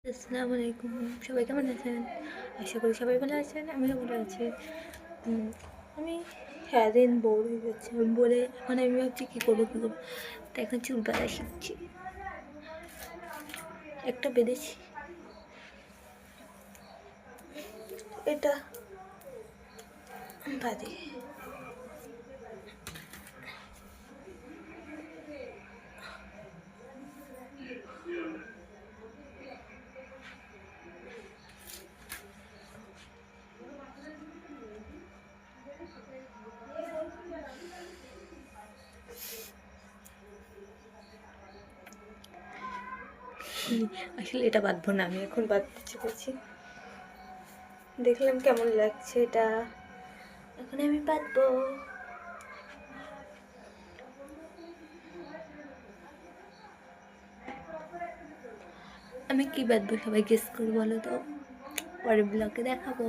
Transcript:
আসসালামু আলাইকুম, সবাই কেমন আছেন? আশা করি সবাই ভালো আছেন, আমিও ভালো আছি। আমি সারাদিন বোর হয়ে যাচ্ছিলাম বলে এখন আমি ভাবছি কী করবো তো এখন চুল বাঁধা শিখছি। একটা বেঁধেছি, এটা বাদে আসলে এটা বাঁধবো না, আমি এখন বাঁধতে চেপেছি, দেখলাম কেমন লাগছে এটা, এখন আমি বাঁধবো। আমি কি বাঁধবো সবাই গেস করে বলো তো, পরের ব্লগে দেখাবো।